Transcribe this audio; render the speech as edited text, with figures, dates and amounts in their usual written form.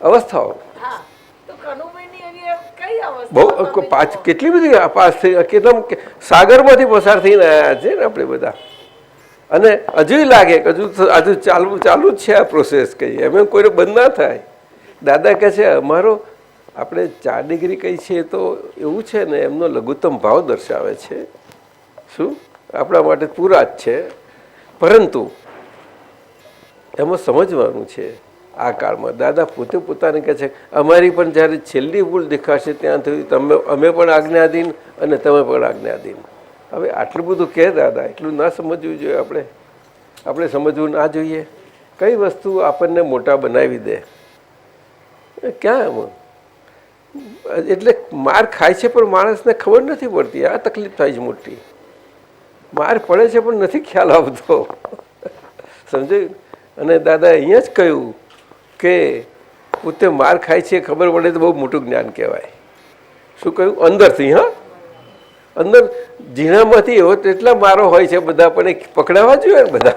અવસ્થાઓ બહુ કેટલી બધી પાસ થઈ, કેટલા સાગરમાંથી પસાર થઈને આવ્યા છે ને આપણે બધા. અને હજુ લાગે કે હજુ ચાલુ જ છે આ પ્રોસેસ. કહીએ એમ કોઈને બંધ ના થાય. દાદા કહે છે અમારો આપણે 4 ડિગ્રી કહીએ છીએ તો એવું છે ને, એમનો લઘુત્તમ ભાવ દર્શાવે છે. શું આપણા માટે પૂરા જ છે, પરંતુ એમાં સમજવાનું છે આ કાળમાં. દાદા પોતે પોતાને કહે છે અમારી પણ જ્યારે છેલ્લી ભૂલ દેખાશે ત્યાં સુધી અમે પણ આજ્ઞાધીન અને તમે પણ આજ્ઞાધીન. હવે આટલું બધું કહે દાદા, એટલું ના સમજવું જોઈએ આપણે સમજવું ના જોઈએ. કઈ વસ્તુ આપણને મોટા બનાવી દે ક્યાં એમાં? એટલે માર ખાય છે પણ માણસને ખબર નથી પડતી. આ તકલીફ થાય છે મોટી. માર પડે છે પણ નથી ખ્યાલ આવતો. સમજાયું? અને દાદા અહીંયા જ કહ્યું કે પોતે માર ખાય છે ખબર પડે તો બહુ મોટું જ્ઞાન કહેવાય. શું કહ્યું? અંદરથી. હા, અંદર ઝીણામાંથી એવો તેટલા મારો હોય છે બધા, પણ પકડાવા જોઈએ બધા.